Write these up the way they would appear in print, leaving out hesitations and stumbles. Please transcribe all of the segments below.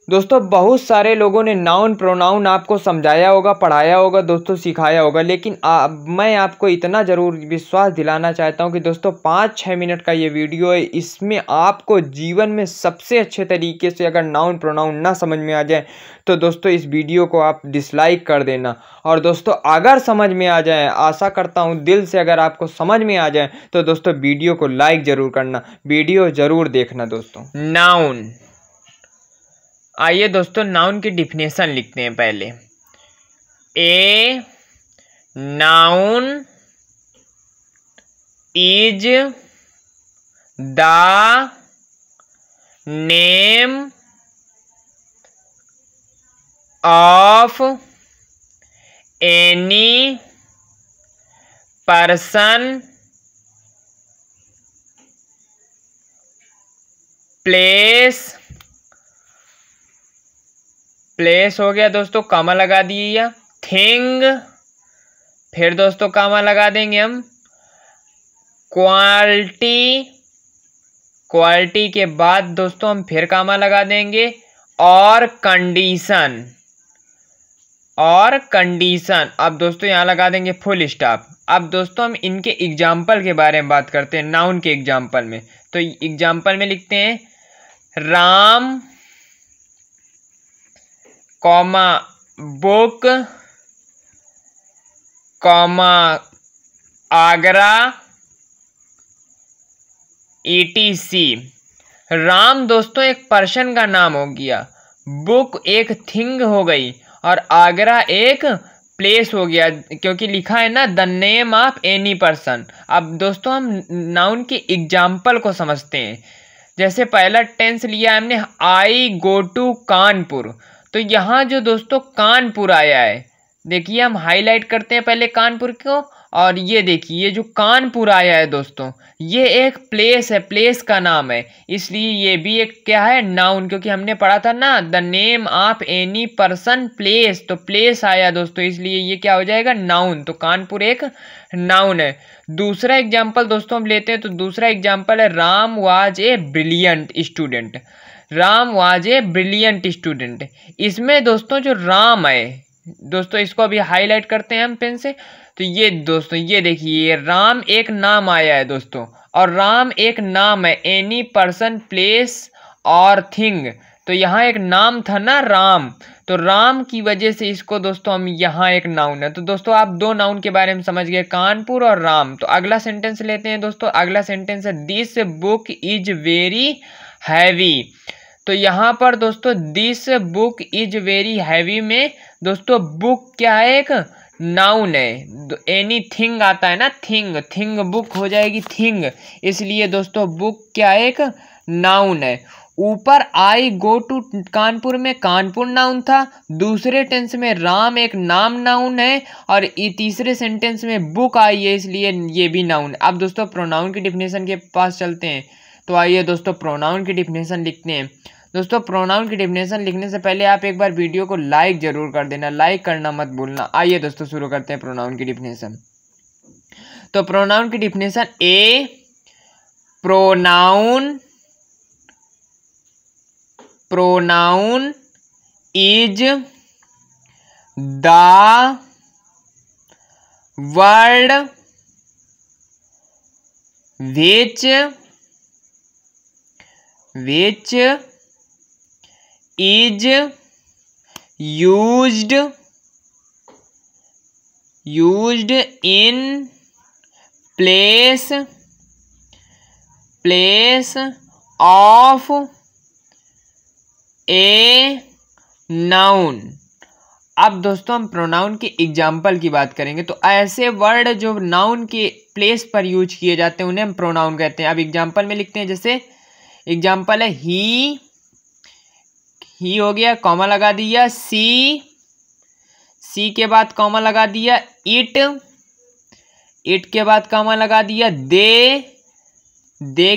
दोस्तों बहुत सारे लोगों ने नाउन प्रोनाउन आपको समझाया होगा, पढ़ाया होगा, दोस्तों सिखाया होगा, लेकिन मैं आपको इतना ज़रूर विश्वास दिलाना चाहता हूं कि दोस्तों 5-6 मिनट का ये वीडियो है। इसमें आपको जीवन में सबसे अच्छे तरीके से अगर नाउन प्रोनाउन ना समझ में आ जाए तो दोस्तों इस वीडियो को आप डिसलाइक कर देना। और दोस्तों अगर समझ में आ जाए, आशा करता हूँ दिल से अगर आपको समझ में आ जाए तो दोस्तों वीडियो को लाइक ज़रूर करना, वीडियो ज़रूर देखना। दोस्तों नाउन, आइए दोस्तों नाउन की डिफिनेशन लिखते हैं पहले। A noun is the name of any person, place हो गया दोस्तों, कामा लगा दिए, थिंग, फिर दोस्तों कामा लगा देंगे हम, क्वालिटी के बाद दोस्तों हम फिर कामा लगा देंगे, और कंडीशन। अब दोस्तों यहाँ लगा देंगे फुल स्टॉप। अब दोस्तों हम इनके एग्जाम्पल के बारे में बात करते हैं, नाउन के एग्जाम्पल में। तो एग्जाम्पल में लिखते हैं Ram, comma book, comma Agra, ETC। Ram दोस्तों एक पर्सन का नाम हो गया, बुक एक थिंग हो गई, और आगरा एक प्लेस हो गया, क्योंकि लिखा है ना the name of any person. अब दोस्तों हम नाउन के एग्जाम्पल को समझते हैं। जैसे पहला टेंस लिया हमने, आई गो टू कानपुर। तो यहाँ जो दोस्तों कानपुर आया है, देखिए हम हाईलाइट करते हैं पहले कानपुर को, और ये देखिए ये जो कानपुर आया है दोस्तों, ये एक प्लेस है, प्लेस का नाम है, इसलिए ये भी एक क्या है, नाउन। क्योंकि हमने पढ़ा था ना the name of any person place, तो प्लेस आया दोस्तों, इसलिए ये क्या हो जाएगा, नाउन। तो कानपुर एक नाउन है। दूसरा एग्जाम्पल दोस्तों हम लेते हैं, तो दूसरा एग्जाम्पल है Ram was a brilliant student. Ram was a brilliant student. इसमें दोस्तों जो राम है दोस्तों, इसको अभी हाईलाइट करते हैं हम पेन से। तो ये दोस्तों ये देखिए राम एक नाम आया है दोस्तों, और राम एक नाम है, एनी पर्सन प्लेस और थिंग। तो यहाँ एक नाम था ना राम, तो राम की वजह से इसको दोस्तों हम यहाँ एक नाउन है। तो दोस्तों आप दो नाउन के बारे में समझ गए, कानपुर और राम। तो अगला सेंटेंस लेते हैं दोस्तों। अगला सेंटेंस है this book is very heavy. तो यहाँ पर दोस्तों this book is very heavy में दोस्तों बुक क्या है, एक नाउन है। एनी थिंग आता है ना, थिंग बुक हो जाएगी थिंग, इसलिए दोस्तों बुक क्या है, एक नाउन है। ऊपर आई गो टू कानपुर में कानपुर नाउन था, दूसरे टेंस में राम एक नाम नाउन है, और तीसरे सेंटेंस में बुक आई है, इसलिए ये भी नाउन है। अब दोस्तों प्रोनाउन की डिफिनेशन के पास चलते हैं। तो आइए दोस्तों प्रोनाउन की डिफिनेशन लिखते हैं। दोस्तों प्रोनाउन की डिफिनेशन लिखने से पहले आप एक बार वीडियो को लाइक जरूर कर देना, लाइक करना मत भूलना। आइए दोस्तों शुरू करते हैं प्रोनाउन की डिफिनेशन। तो प्रोनाउन की definition, A pronoun is the word which is used in place of a noun। अब दोस्तों हम प्रोनाउन के एग्जाम्पल की बात करेंगे। तो ऐसे वर्ड जो नाउन के प्लेस पर यूज किए जाते हैं उन्हें हम प्रोनाउन कहते हैं। अब एग्जाम्पल में लिखते हैं, जैसे एग्जाम्पल है ही हो गया, कॉमा लगा दिया, सी के बाद कॉमा लगा दिया, इट के बाद कॉमा लगा दिया, दे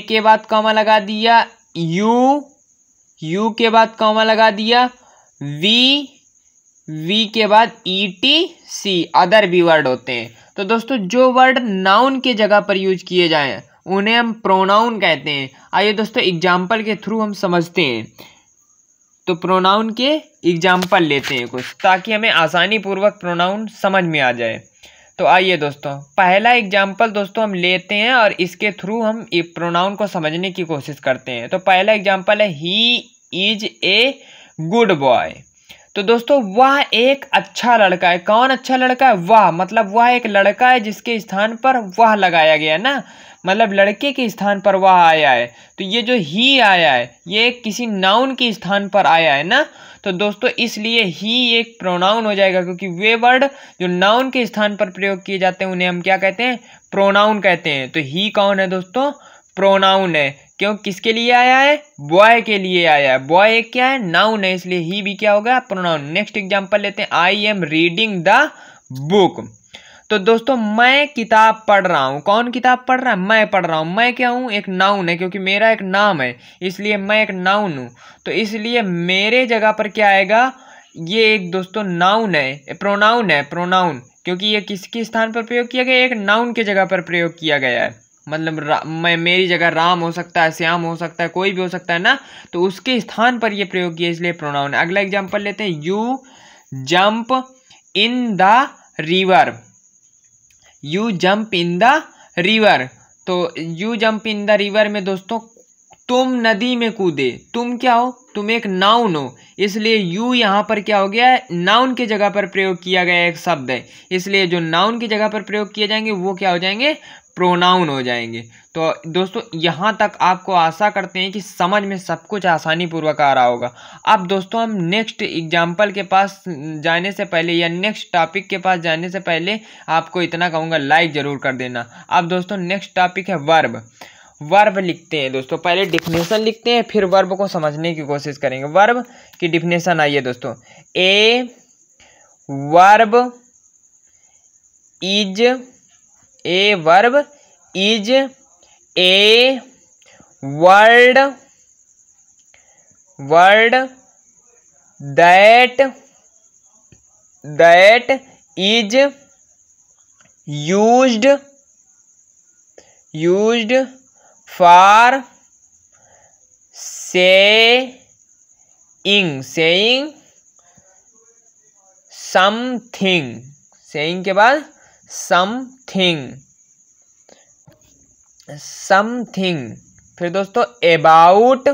के बाद कॉमा लगा दिया, यू के बाद कॉमा लगा दिया, वी के बाद ETC अदर भी वर्ड होते हैं। तो दोस्तों जो वर्ड नाउन के जगह पर यूज किए जाएं उन्हें हम प्रोनाउन कहते हैं। आइए दोस्तों एग्जाम्पल के थ्रू हम समझते हैं। तो प्रोनाउन के एग्जाम्पल लेते हैं कुछ, ताकि हमें आसानी पूर्वक प्रोनाउन समझ में आ जाए। तो आइए दोस्तों, पहला एग्जाम्पल दोस्तों हम लेते हैं और इसके थ्रू हम प्रोनाउन को समझने की कोशिश करते हैं। तो पहला एग्जाम्पल है he is a good boy. तो दोस्तों वह एक अच्छा लड़का है। कौन अच्छा लड़का है? वह, मतलब वह एक लड़का है जिसके स्थान पर वह लगाया गया ना, मतलब लड़के के स्थान पर वह आया है। तो ये जो ही आया है ये किसी नाउन के स्थान पर आया है ना, तो दोस्तों इसलिए ही एक प्रोनाउन हो जाएगा, क्योंकि वे वर्ड जो नाउन के स्थान पर प्रयोग किए जाते हैं उन्हें हम क्या कहते हैं? प्रोनाउन कहते हैं। तो ही कौन है दोस्तों? प्रोनाउन है। क्यों? किसके लिए आया है? बॉय के लिए आया है। बॉय एक क्या है? नाउन है, इसलिए ही भी क्या होगा? प्रोनाउन। नेक्स्ट एग्जांपल लेते हैं, I am reading the book. तो दोस्तों मैं किताब पढ़ रहा हूँ। कौन किताब पढ़ रहा है? मैं पढ़ रहा हूँ। मैं क्या हूँ? एक नाउन है, क्योंकि मेरा एक नाम है, इसलिए मैं एक नाउन हूँ। तो इसलिए मेरे जगह पर क्या आएगा? ये एक दोस्तों नाउन है, प्रोनाउन है, प्रोनाउन, क्योंकि ये किसके स्थान पर प्रयोग किया गया? एक नाउन के जगह पर प्रयोग किया गया है। मतलब मैं, मेरी जगह राम हो सकता है, श्याम हो सकता है, कोई भी हो सकता है ना, तो उसके स्थान पर ये प्रयोग किया, इसलिए प्रोनाउन है। अगला एग्जाम्पल लेते हैं, you jump in the river. You jump in the river. तो you jump in the river में दोस्तों तुम नदी में कूदे। तुम क्या हो? तुम एक नाउन हो, इसलिए यू यहाँ पर क्या हो गया है? नाउन के जगह पर प्रयोग किया गया एक शब्द है, इसलिए जो नाउन की जगह पर प्रयोग किए जाएंगे वो क्या हो जाएंगे? प्रोनाउन हो जाएंगे। तो दोस्तों यहाँ तक आपको आशा करते हैं कि समझ में सब कुछ आसानी पूर्वक आ रहा होगा। अब दोस्तों हम नेक्स्ट एग्जाम्पल के पास जाने से पहले या नेक्स्ट टॉपिक के पास जाने से पहले आपको इतना कहूँगा, लाइक ज़रूर कर देना। अब दोस्तों नेक्स्ट टॉपिक है वर्ब। वर्ब लिखते हैं दोस्तों, पहले डिफिनेशन लिखते हैं, फिर वर्ब को समझने की कोशिश करेंगे। वर्ब की डिफिनेशन आइए दोस्तों, a verb is, a verb is a word that is used for saying something. Saying के बाद समथिंग। फिर दोस्तों about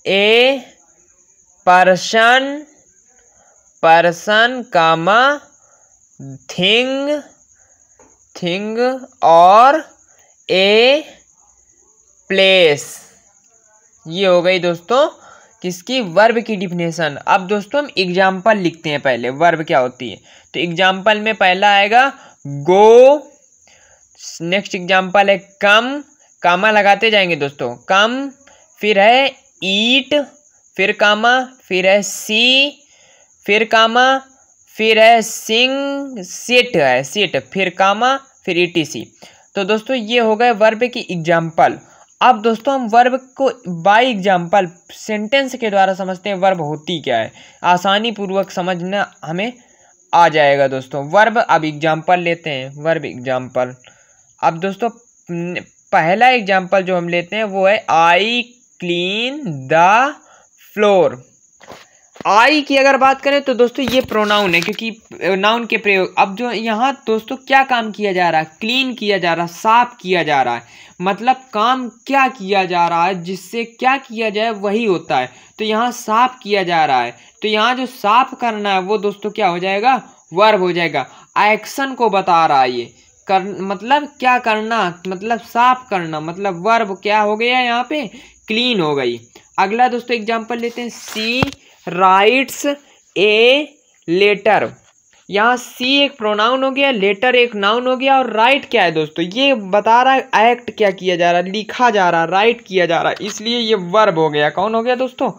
a person comma thing और ए प्लेस। ये हो गई दोस्तों किसकी? वर्ब की डिफिनेशन। अब दोस्तों हम एग्जाम्पल लिखते हैं पहले, वर्ब क्या होती है। तो एग्जाम्पल में पहला आएगा गो, नेक्स्ट एग्जाम्पल है कम, कामा लगाते जाएंगे दोस्तों, कम, फिर है ईट, फिर कामा, फिर है सी, फिर कामा, फिर है सिंग, सिट, फिर कामा, फिर ETC। तो दोस्तों ये हो गए वर्ब की एग्जाम्पल। अब दोस्तों हम वर्ब को बाय एग्जाम्पल सेंटेंस के द्वारा समझते हैं, वर्ब होती क्या है, आसानी पूर्वक समझना हमें आ जाएगा दोस्तों। वर्ब अब एग्जाम्पल लेते हैं, वर्ब एग्जाम्पल। अब दोस्तों पहला एग्जाम्पल जो हम लेते हैं वो है आई क्लीन द फ्लोर। आई की अगर बात करें तो दोस्तों ये प्रोनाउन है, क्योंकि नाउन के प्रयोग। अब जो यहाँ दोस्तों क्या काम किया जा रहा है? क्लीन किया जा रहा है, साफ किया जा रहा है, मतलब काम क्या किया जा रहा है, जिससे क्या किया जाए वही होता है। तो यहाँ साफ किया जा रहा है, तो यहाँ जो साफ करना है वो दोस्तों क्या हो जाएगा? वर्ब हो जाएगा। एक्शन को बता रहा है ये, मतलब क्या करना, मतलब साफ करना, मतलब वर्ब क्या हो गया यहाँ पे? क्लीन हो गई। अगला दोस्तों एग्जाम्पल लेते हैं, सी राइट्स ए लेटर। यहाँ सी एक प्रोनाउन हो गया, लेटर एक नाउन हो गया, और राइट क्या है दोस्तों? ये बता रहा है एक्ट क्या किया जा रहा है, लिखा जा रहा है, राइट किया जा रहा है, इसलिए ये वर्ब हो गया। कौन हो गया दोस्तों?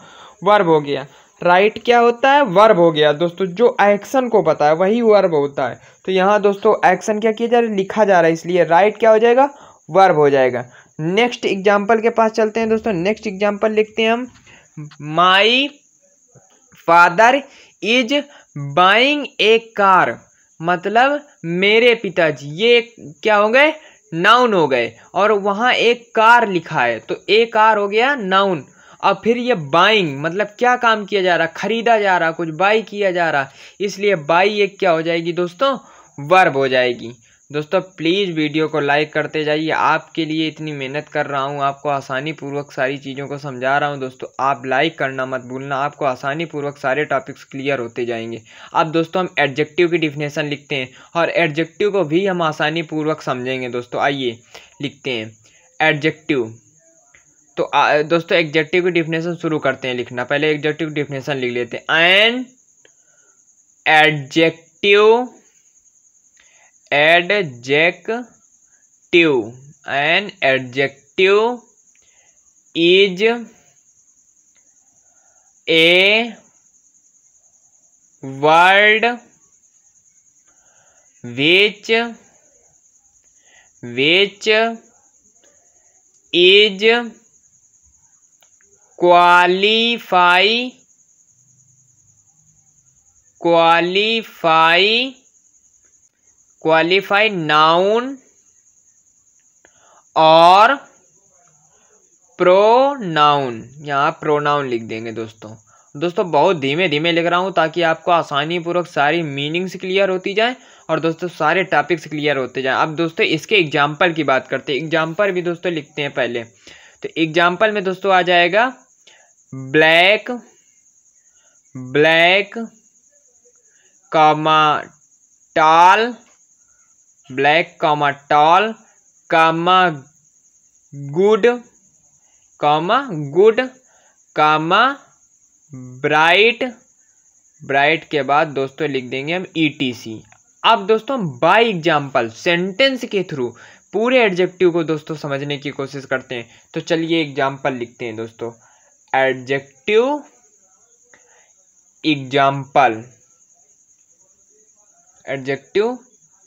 वर्ब हो गया। राइट क्या होता है? वर्ब हो गया दोस्तों, जो एक्शन को बताया वही वर्ब होता है। तो यहाँ दोस्तों एक्शन क्या किया जा रहा है? लिखा जा रहा है, इसलिए राइट क्या हो जाएगा? वर्ब हो जाएगा। नेक्स्ट एग्जाम्पल के पास चलते हैं दोस्तों। नेक्स्ट एग्जाम्पल लिखते हैं हम, my father is buying A car, मतलब मेरे पिताजी। ये क्या हो गए? नाउन हो गए, और वहाँ एक कार लिखा है तो ए कार हो गया नाउन। और फिर ये बाइंग मतलब क्या काम किया जा रहा, खरीदा जा रहा, कुछ बाई किया जा रहा, इसलिए बाई एक क्या हो जाएगी दोस्तों, वर्ब हो जाएगी। दोस्तों प्लीज़ वीडियो को लाइक करते जाइए, आपके लिए इतनी मेहनत कर रहा हूँ, आपको आसानी पूर्वक सारी चीज़ों को समझा रहा हूँ। दोस्तों आप लाइक करना मत भूलना, आपको आसानी पूर्वक सारे टॉपिक्स क्लियर होते जाएंगे। अब दोस्तों हम एडजेक्टिव की डिफिनेशन लिखते हैं और एडजेक्टिव को भी हम आसानी पूर्वक समझेंगे। दोस्तों आइए लिखते हैं एडजेक्टिव। तो दोस्तों एडजेक्टिव की डिफिनेशन शुरू करते हैं लिखना। पहले एडजेक्टिव की डिफिनेशन लिख लेते हैं। An adjective an adjective is a word which is qualify noun और प्रोनाउन। यहाँ प्रोनाउन लिख देंगे दोस्तों बहुत धीमे धीमे लिख रहा हूँ ताकि आपको आसानी पूर्वक सारी मीनिंग्स क्लियर होती जाए और दोस्तों सारे टॉपिक्स क्लियर होते जाएं। अब दोस्तों इसके एग्जाम्पल की बात करते हैं। एग्जाम्पल भी दोस्तों लिखते हैं पहले। तो एग्जाम्पल में दोस्तों आ जाएगा black comma tall, black comma tall comma good comma bright के बाद दोस्तों लिख देंगे हम ETC। अब दोस्तों बाय एग्जाम्पल सेंटेंस के थ्रू पूरे एडजेक्टिव को दोस्तों समझने की कोशिश करते हैं। तो चलिए एग्जाम्पल लिखते हैं दोस्तों। एडजेक्टिव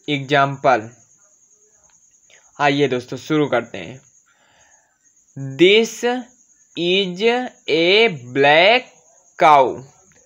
एग्जाम्पल आइए दोस्तों शुरू करते हैं। दिस इज ए ब्लैक काऊ।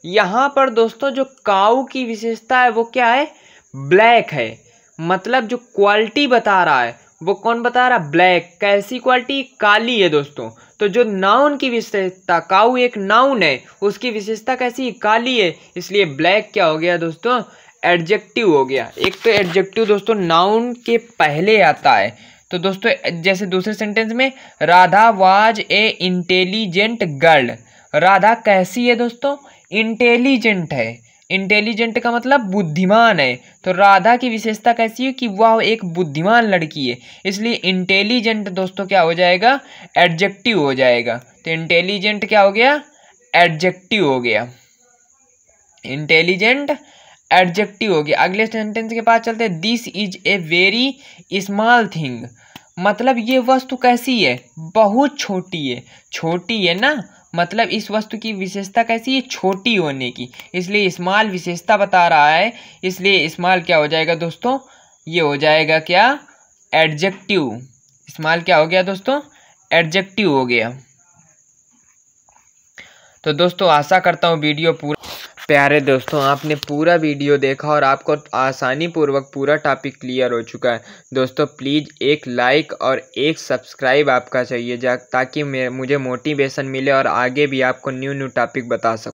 यहाँ पर दोस्तों जो काऊ की विशेषता है वो क्या है, ब्लैक है। मतलब जो क्वालिटी बता रहा है वो कौन बता रहा, ब्लैक। कैसी क्वालिटी, काली है दोस्तों। तो जो नाउन की विशेषता, काऊ एक नाउन है, उसकी विशेषता कैसी, काली है, इसलिए ब्लैक क्या हो गया दोस्तों, एडजेक्टिव हो गया। एक तो एडजेक्टिव दोस्तों नाउन के पहले आता है। तो दोस्तों जैसे दूसरे सेंटेंस में Radha was a intelligent girl. Radha कैसी है दोस्तों, इंटेलिजेंट है। इंटेलिजेंट का मतलब बुद्धिमान है। तो राधा की विशेषता कैसी है कि वह एक बुद्धिमान लड़की है, इसलिए इंटेलिजेंट दोस्तों क्या हो जाएगा, एडजेक्टिव हो जाएगा। तो इंटेलिजेंट क्या हो गया, एडजेक्टिव हो गया। इंटेलिजेंट एडजेक्टिव हो गया। अगले सेंटेंस के पास चलते हैं। This is a very small thing. मतलब ये वस्तु कैसी है, बहुत छोटी है। छोटी है ना, मतलब इस वस्तु की विशेषता कैसी है, छोटी होने की, इसलिए स्मॉल विशेषता बता रहा है, इसलिए स्मॉल क्या हो जाएगा दोस्तों, ये हो जाएगा क्या, एडजेक्टिव। स्मॉल क्या हो गया दोस्तों, एडजेक्टिव हो गया। तो दोस्तों आशा करता हूँ वीडियो पूरा, प्यारे दोस्तों आपने पूरा वीडियो देखा और आपको आसानी पूर्वक पूरा टॉपिक क्लियर हो चुका है। दोस्तों प्लीज़ एक लाइक और एक सब्सक्राइब आपका चाहिए ताकि मुझे मोटिवेशन मिले और आगे भी आपको न्यू टॉपिक बता सकूँ।